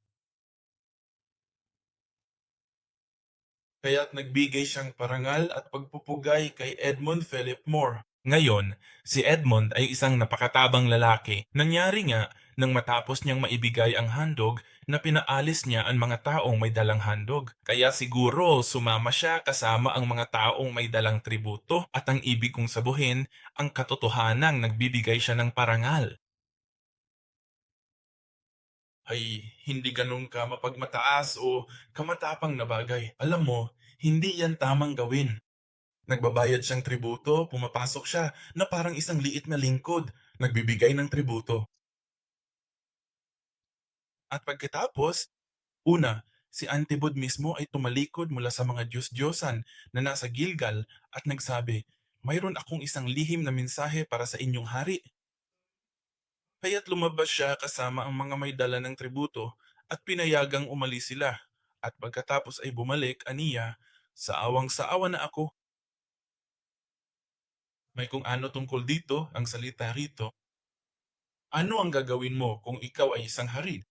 Speaker 1: Kaya't nagbigay siyang parangal at pagpupugay kay Edmund Philip Moore. Ngayon, si Edmund ay isang napakatabang lalaki. Nangyari nga nang matapos niyang maibigay ang handog na pinaalis niya ang mga taong may dalang handog. Kaya siguro sumama siya kasama ang mga taong may dalang tributo at ang ibig kong sabuhin, ang katotohanang nagbibigay siya ng parangal. Ay hindi ganun ka mapagmataas o kamatapang na bagay. Alam mo, hindi yan tamang gawin. Nagbabayad siyang tributo, pumapasok siya na parang isang liit na lingkod, nagbibigay ng tributo. At pagkatapos, una, si Antibod mismo ay tumalikod mula sa mga Diyos-Diyosan na nasa Gilgal at nagsabi, mayroon akong isang lihim na mensahe para sa inyong hari. Kaya't lumabas siya kasama ang mga may dala ng tributo at pinayagang umalis sila. At pagkatapos ay bumalik, aniya, sa awang-saawa na ako. May kung ano tungkol dito, ang salita rito. Ano ang gagawin mo kung ikaw ay isang hari?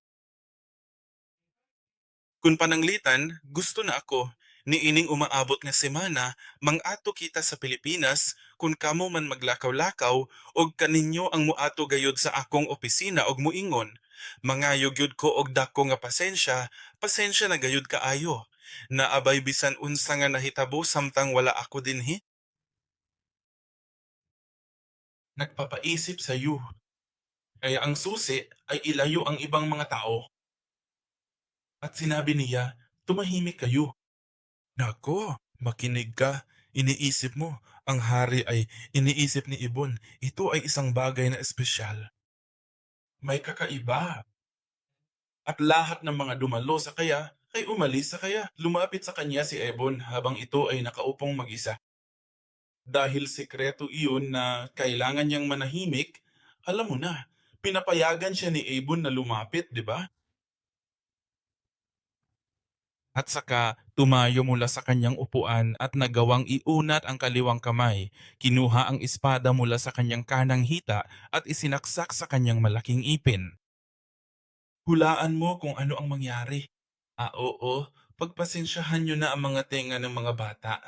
Speaker 1: Kung pananglitan, gusto na ako. Niining umaabot nga semana, mang-ato kita sa Pilipinas, kung kamo man maglakaw-lakaw, og kaninyo ang muato gayud sa akong opisina og muingon. Mangayog yud ko og dako nga pasensya, pasensya na gayud kaayo. Naabay bisan unsa nga nahitabo samtang wala ako dinhi. Nagpapaisip sa iyo. Kaya ang susi ay ilayo ang ibang mga tao. At sinabi niya, tumahimik kayo. Nako, makinig ka. Iniisip mo, ang hari ay iniisip ni ibon. Ito ay isang bagay na espesyal. May kakaiba. At lahat ng mga dumalo sa kaya ay umalis sa kaya. Lumapit sa kanya si Ebon habang ito ay nakaupong mag-isa. Dahil sikreto iyon na kailangan niyang manahimik, alam mo na, pinapayagan siya ni Ebon na lumapit, di ba? At saka tumayo mula sa kanyang upuan at nagawang iunat ang kaliwang kamay. Kinuha ang espada mula sa kanyang kanang hita at isinaksak sa kanyang malaking ipin. Hulaan mo kung ano ang mangyari. Oo. Pagpasensyahan niyo na ang mga tenga ng mga bata.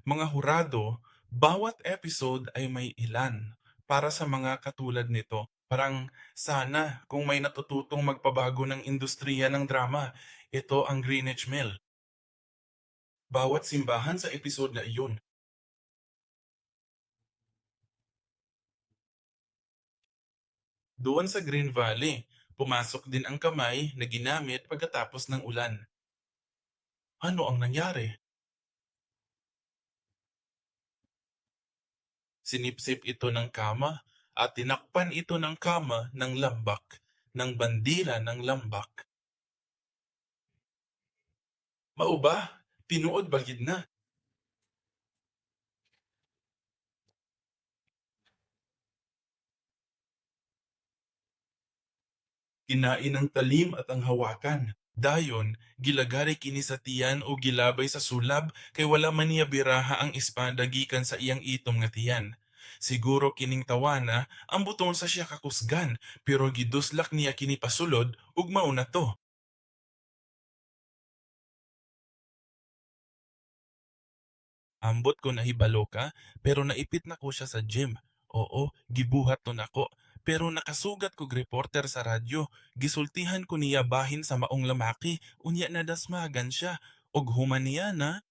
Speaker 1: Mga hurado, bawat episode ay may ilan para sa mga katulad nito. Parang sana kung may natututong magpabago ng industriya ng drama, ito ang Greenwich Mill. Bawat simbahan sa episode na iyon. Doon sa Green Valley, pumasok din ang kamay na ginamit pagkatapos ng ulan. Ano ang nangyari? Sinipsip ito ng kama at tinakpan ito ng kama ng lambak, ng bandila ng lambak. Mauba, tinuod bagid na. Kinain ang talim at ang hawakan. Dayon, gilagari kini sa tiyan o gilabay sa sulab kay wala man niya biraha ang espada gikan sa iyang itom nga tiyan. Siguro kining tawana ang buton sa siya kakusgan pero giduslak niya kini pasulod ug mao na to. Ambot ko nahibalo ka, pero naipit na ko siya sa gym. Oo, gibuhat to nako. Pero nakasugat kog reporter sa radyo. Gisultihan ko niya bahin sa maong lamaki. Unya na dasmagan siya. Og human niya na.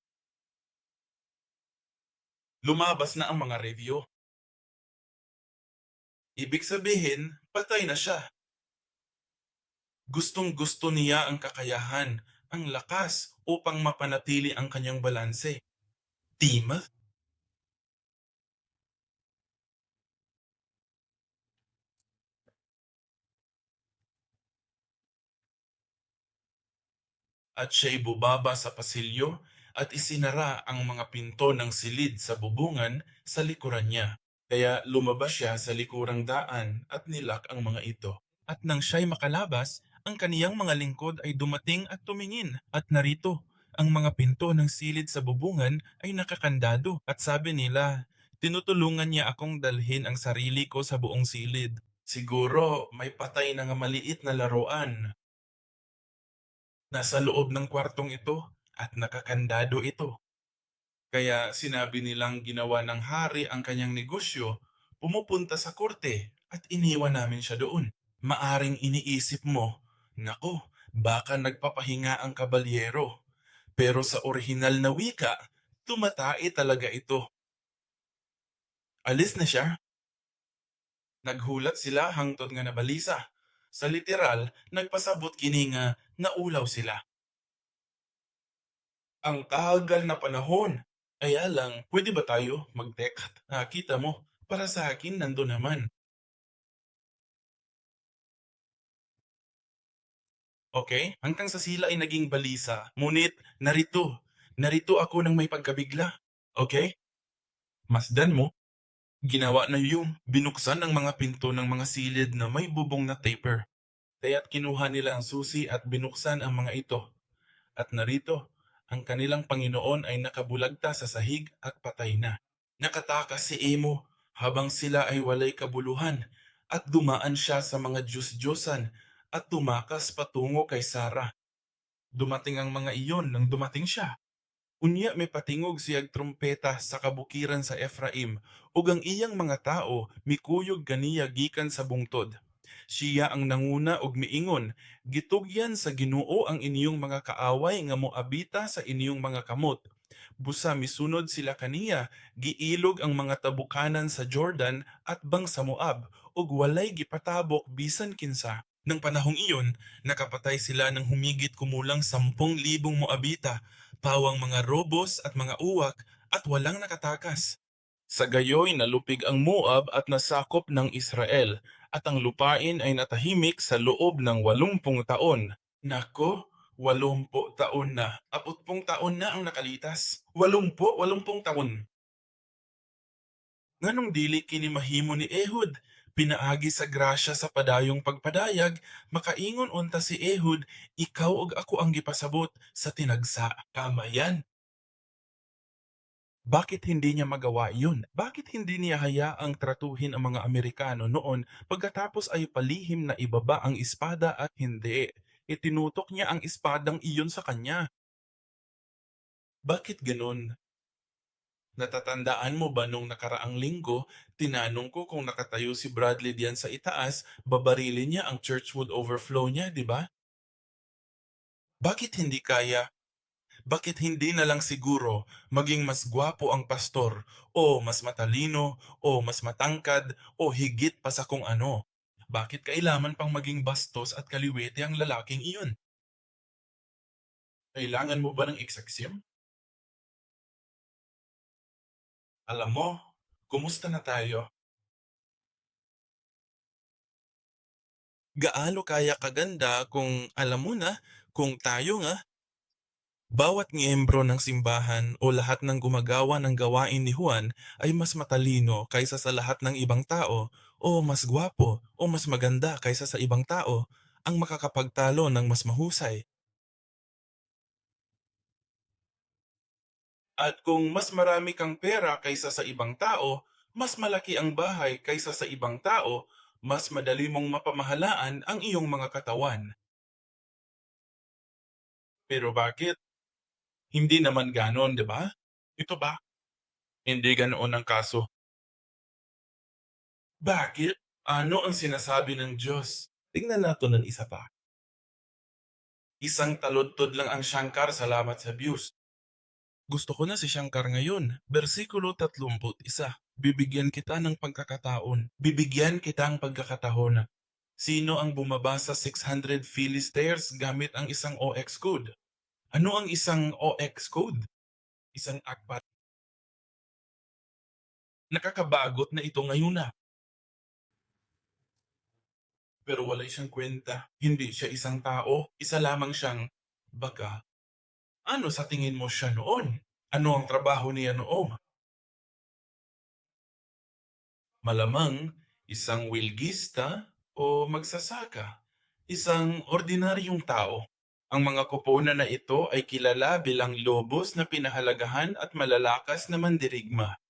Speaker 1: Lumabas na ang mga review. Ibig sabihin, patay na siya. Gustong gusto niya ang kakayahan, ang lakas upang mapanatili ang kanyang balanse. Team? At siya'y bubaba sa pasilyo at isinara ang mga pinto ng silid sa bubungan sa likuran niya. Kaya lumabas siya sa likurang daan at nilak ang mga ito. At nang siya'y makalabas, ang kaniyang mga lingkod ay dumating at tumingin. At narito, ang mga pinto ng silid sa bubungan ay nakakandado. At sabi nila, tinutulungan niya akong dalhin ang sarili ko sa buong silid. Siguro may patay na nga maliit na laruan. Nasa loob ng kwartong ito at nakakandado ito. Kaya sinabi nilang ginawa ng hari ang kanyang negosyo, pumupunta sa korte at iniwan namin siya doon. Maaring iniisip mo, nako, baka nagpapahinga ang kabalyero. Pero sa orihinal na wika, tumatai talaga ito. Alis na siya. Naghulat sila hangtod nga nabalisa. Sa literal, nagpasabot kini nga naulaw sila. Ang tagal na panahon. Kaya lang, pwede ba tayo mag-text? Kita mo, para sa akin nando naman. Okay? Hanggang sa sila ay naging balisa. Ngunit, narito ako ng may pagkabigla. Okay? Masdan mo, ginawa na yung binuksan ang mga pinto ng mga silid na may bubong na taper. Kaya't kinuha nila ang susi at binuksan ang mga ito. At narito, ang kanilang Panginoon ay nakabulagta sa sahig at patay na. Nakatakas si Emo habang sila ay walay kabuluhan at dumaan siya sa mga Diyos-Diyosan at tumakas patungo kay Sarah. Dumating ang mga iyon nang dumating siya. Unya may patingog siyag trumpeta sa kabukiran sa Ephraim ug ang iyang mga tao mikuyog kaniya gikan sa bungtod. Siya ang nanguna og miingon, gitugyan sa Ginoo ang inyong mga kaaway nga moabita sa inyong mga kamot. Busa misunod sila kaniya, giilog ang mga tabukanan sa Jordan at bang sa Moab, ug walay gipatabok bisan kinsa. Nang panahong iyon, nakapatay sila ng humigit kumulang 10,000 Moabita pawang mga robos at mga uwak at walang nakatakas. Sa gayoy nalupig ang Moab at nasakop ng Israel, at ang lupain ay natahimik sa loob ng 80 taon. Nako, 80 taon na. 40 taon na ang nakalitas. 80 taon. Nganong dili kini mahimo ni Ehud? Pinaagi sa grasya sa padayong pagpadayag, makaingon unta si Ehud, ikaw ug ako ang gipasabot sa tinagsa. Tama yan. Bakit hindi niya magawa yun? Bakit hindi niya hayaang tratuhin ang mga Amerikano noon pagkatapos ay palihim na ibaba ang espada at hindi? Itinutok niya ang espadang iyon sa kanya. Bakit ganun? Natatandaan mo ba nung nakaraang linggo, tinanong ko kung nakatayo si Bradley diyan sa itaas, babarilin niya ang church would overflow niya, di ba? Bakit hindi kaya? Bakit hindi na lang siguro maging mas gwapo ang pastor o mas matalino o mas matangkad o higit pa sa kung ano? Bakit kailangan pang maging bastos at kaliwete ang lalaking iyon? Kailangan mo ba ng ekseksyon? Alam mo, kumusta na tayo? Gaano kaya kaganda kung alam mo na, kung tayo nga, bawat miyembro ng simbahan o lahat ng gumagawa ng gawain ni Juan ay mas matalino kaysa sa lahat ng ibang tao o mas gwapo o mas maganda kaysa sa ibang tao ang makakapagtalo ng mas mahusay. At kung mas marami kang pera kaysa sa ibang tao, mas malaki ang bahay kaysa sa ibang tao, mas madali mong mapamahalaan ang iyong mga katawan. Pero bakit? Hindi naman ganon, di ba? Ito ba? Hindi ganoon ang kaso. Bakit? Ano ang sinasabi ng Diyos? Tingnan natin ng isa pa. Isang taludtod lang ang Shankar, salamat sa views. Gusto ko na si Shankar ngayon. Versikulo 31. Bibigyan kita ng pagkakataon. Bibigyan kita ng pagkakataon. Sino ang bumaba sa 600 Philistines gamit ang isang OX code? Ano ang isang OX code? Isang akpat. Nakakabagot na ito ngayon na. Pero wala siyang kwenta. Hindi siya isang tao. Isa lamang siyang baka. Ano sa tingin mo siya noon? Ano ang trabaho niya noon? Malamang isang wilgista o magsasaka, isang ordinaryong tao. Ang mga koponan na ito ay kilala bilang lobos na pinahalagahan at malalakas na mandirigma.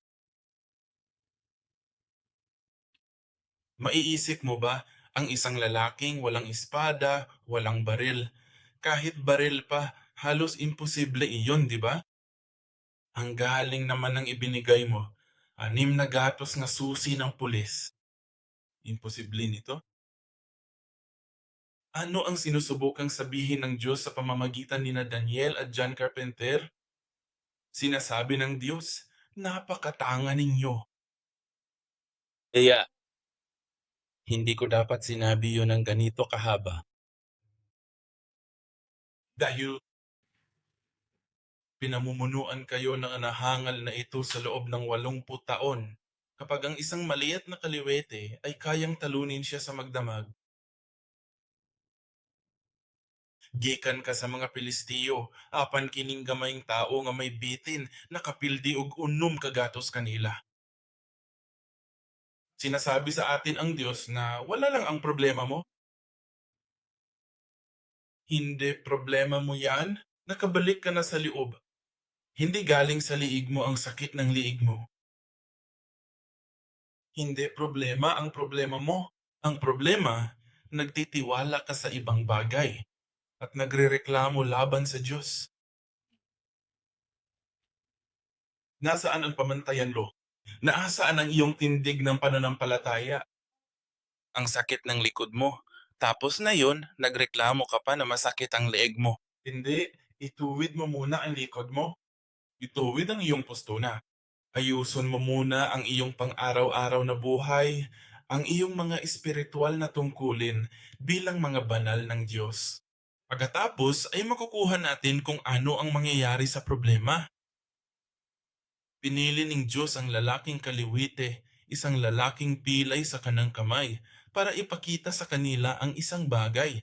Speaker 1: Maiisip mo ba ang isang lalaking walang espada, walang baril? Kahit baril pa, halos imposible iyon, di ba? Ang galing naman ng ibinigay mo. 6 na gatos nga susi ng pulis. Imposible nito. Ano ang sinusubukang sabihin ng Diyos sa pamamagitan ni na Daniel at John Carpenter? Sinasabi ng Diyos, napakatanga ninyo. Kaya, hindi ko dapat sinabi yun ng ganito kahaba. Dahil pinamumunuan kayo ng nahangal na ito sa loob ng 80 taon. Kapag ang isang maliit na kaliwete ay kayang talunin siya sa magdamag, gikan ka sa mga Pilistiyo, apan kining gamayng tao nga may bitin, nakapildi og unom kagatos kanila. Sinasabi sa atin ang Diyos na wala lang ang problema mo. Hindi problema mo yan. Nakabalik ka na sa loob. Hindi galing sa liig mo ang sakit ng liig mo. Hindi problema ang problema mo. Ang problema, nagtitiwala ka sa ibang bagay at nagrereklamo laban sa Diyos. Nasaan ang pamantayan lo? Naasaan ang iyong tindig ng pananampalataya? Ang sakit ng likod mo. Tapos na yun, nagreklamo ka pa na masakit ang leeg mo. Hindi, ituwid mo muna ang likod mo. Ituwid ang iyong postuna. Ayuson mo muna ang iyong pang-araw-araw na buhay, ang iyong mga espiritual na tungkulin bilang mga banal ng Diyos. Pagkatapos ay makukuha natin kung ano ang mangyayari sa problema. Pinili ng Diyos ang lalaking kaliwite, isang lalaking pilay sa kanang kamay, para ipakita sa kanila ang isang bagay.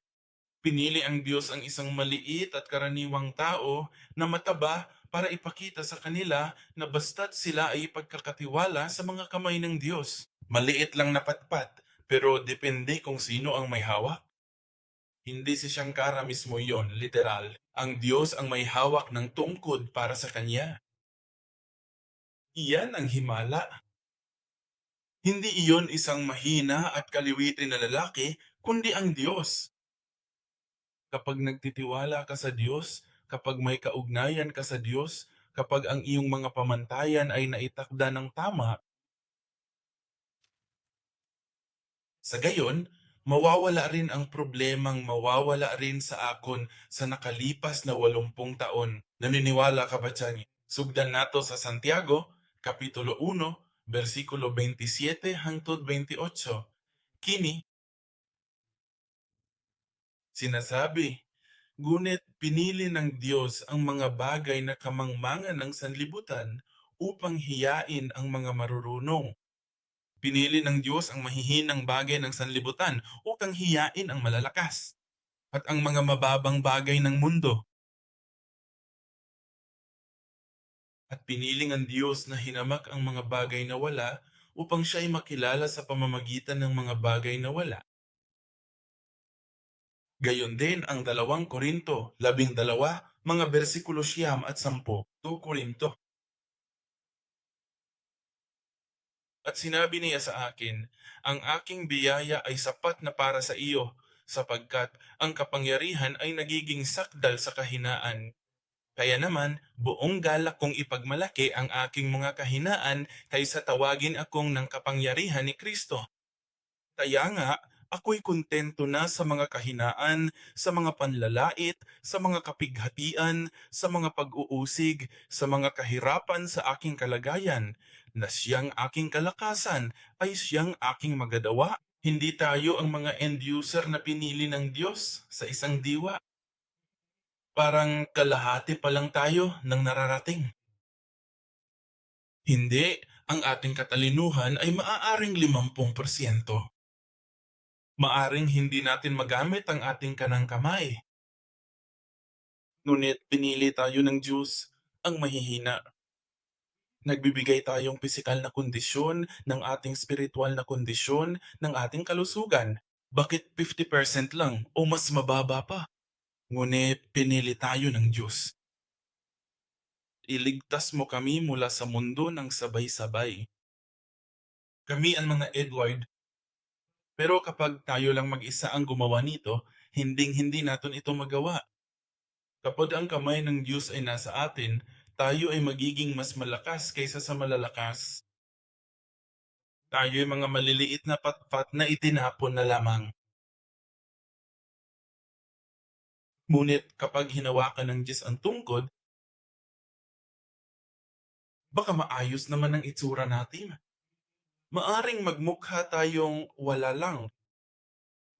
Speaker 1: Pinili ang Diyos ang isang maliit at karaniwang tao na mataba para ipakita sa kanila na basta't sila ay ipagkakatiwala sa mga kamay ng Diyos. Maliit lang na patpat, pero depende kung sino ang may hawak. Hindi si Shankara mismo yon, literal. Ang Diyos ang may hawak ng tungkod para sa kanya. Iyan ang himala. Hindi iyon isang mahina at kaliwitin na lalaki, kundi ang Diyos. Kapag nagtitiwala ka sa Diyos, kapag may kaugnayan ka sa Diyos, kapag ang iyong mga pamantayan ay naitakda ng tama, sa gayon, mawawala rin ang problemang mawawala rin sa akon sa nakalipas na 80 taon. Naniniwala ka ba dyan? Sugdan nato sa Santiago, Kapitulo 1, versikulo 27 hangtod 28. Kini, sinasabi, ngunit pinili ng Diyos ang mga bagay na kamangmangan ng sanlibutan upang hiyain ang mga marurunong. Pinili ng Diyos ang mahihinang bagay ng sanlibutan upang hiyain ang malalakas at ang mga mababang bagay ng mundo. At pinili ng Diyos na hinamak ang mga bagay na wala upang siya ay makilala sa pamamagitan ng mga bagay na wala. Gayon din ang 2 Korinto, 12, mga bersikulo 9 at 10. 2 Korinto. At sinabi niya sa akin, ang aking biyaya ay sapat na para sa iyo, sapagkat ang kapangyarihan ay nagiging sakdal sa kahinaan. Kaya naman, buong galak kong ipagmalaki ang aking mga kahinaan kaysa tawagin akong ng kapangyarihan ni Kristo. Kaya nga, ako'y kontento na sa mga kahinaan, sa mga panlalait, sa mga kapighatian, sa mga pag-uusig, sa mga kahirapan sa aking kalagayan, na siyang aking kalakasan ay siyang aking magadawa. Hindi tayo ang mga end user na pinili ng Diyos sa isang diwa. Parang kalahati pa lang tayo ng nararating. Hindi, ang ating katalinuhan ay maaaring 50%. Maaring hindi natin magamit ang ating kanang kamay. Ngunit pinili tayo ng Diyos ang mahihina. Nagbibigay tayong pisikal na kondisyon ng ating spiritual na kondisyon ng ating kalusugan. Bakit 50% lang o mas mababa pa? Ngunit pinili tayo ng Diyos. Iligtas mo kami mula sa mundo ng sabay-sabay. Kami ang mga Edward. Pero kapag tayo lang mag-isa ang gumawa nito, hinding-hindi natin ito magawa. Kapag ang kamay ng Diyos ay nasa atin, tayo ay magiging mas malakas kaysa sa malalakas. Tayo ay mga maliliit na patpat na itinapon na lamang. Ngunit kapag hinawakan ng Diyos ang tungkod, baka maayos naman ang itsura natin. Maaring magmukha tayong wala lang.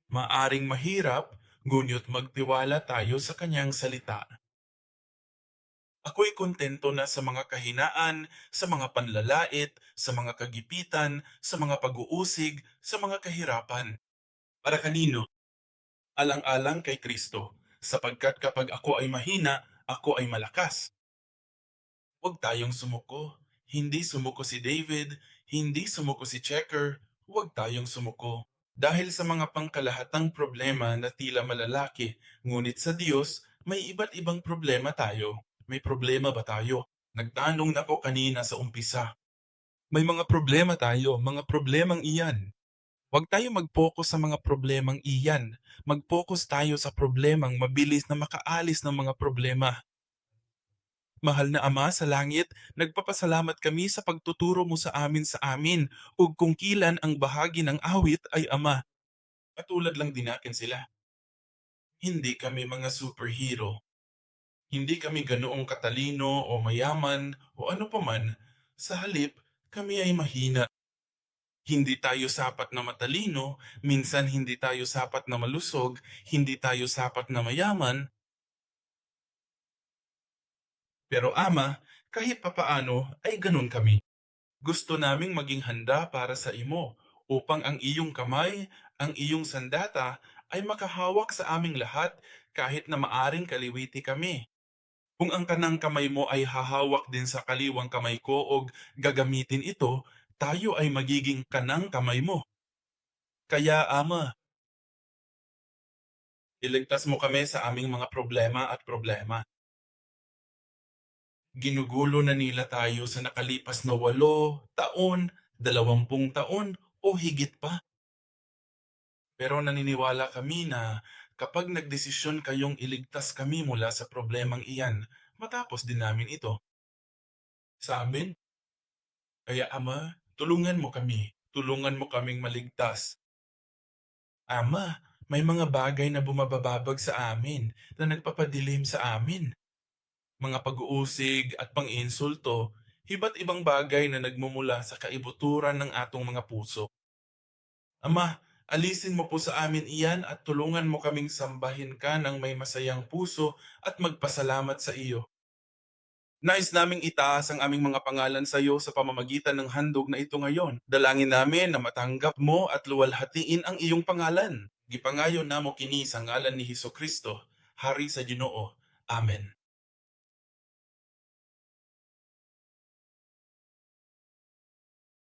Speaker 1: Maaring mahirap, ngunit magtiwala tayo sa kanyang salita. Ako'y kontento na sa mga kahinaan, sa mga panlalait, sa mga kagipitan, sa mga pag-uusig, sa mga kahirapan. Para kanino? Alang-alang kay Kristo, sapagkat kapag ako ay mahina, ako ay malakas. Huwag tayong sumuko. Hindi sumuko si David, hindi sumuko si Checker, huwag tayong sumuko. Dahil sa mga pangkalahatang problema na tila malalaki, ngunit sa Diyos, may iba't ibang problema tayo. May problema ba tayo? Nagtanong na ko kanina sa umpisa. May mga problema tayo, mga problemang iyan. Huwag tayo mag-focus sa mga problemang iyan. Mag-focus tayo sa problemang mabilis na makaalis ng mga problema. Mahal na Ama sa langit, nagpapasalamat kami sa pagtuturo mo sa amin, ug kung kilan ang bahagi ng awit ay Ama. Katulad lang din natin sila. Hindi kami mga superhero. Hindi kami ganoong katalino o mayaman o ano paman. Sa halip, kami ay mahina. Hindi tayo sapat na matalino, minsan hindi tayo sapat na malusog, hindi tayo sapat na mayaman, pero Ama, kahit papaano ay ganun kami. Gusto naming maging handa para sa imo, upang ang iyong kamay, ang iyong sandata, ay makahawak sa aming lahat kahit na maaring kaliwiti kami. Kung ang kanang kamay mo ay hahawak din sa kaliwang kamay ko o gagamitin ito, tayo ay magiging kanang kamay mo. Kaya Ama, iligtas mo kami sa aming mga problema at problema. Ginugulo na nila tayo sa nakalipas na 8 taon, 20 taon o higit pa. Pero naniniwala kami na kapag nagdesisyon kayong iligtas kami mula sa problemang iyan, matapos din namin ito sa amin. Kaya Ama, tulungan mo kami. Tulungan mo kaming maligtas. Ama, may mga bagay na bumabababag sa amin na nagpapadilim sa amin. Mga pag-uusig at pang-insulto, iba't ibang bagay na nagmumula sa kaibuturan ng atong mga puso. Ama, alisin mo po sa amin iyan at tulungan mo kaming sambahin ka ng may masayang puso at magpasalamat sa iyo. Nais naming itaas ang aming mga pangalan sa iyo sa pamamagitan ng handog na ito ngayon. Dalangin namin na matanggap mo at luwalhatiin ang iyong pangalan. Gipangayon namo kini sa ngalan ni Hesus Kristo, Hari sa Ginoo. Amen.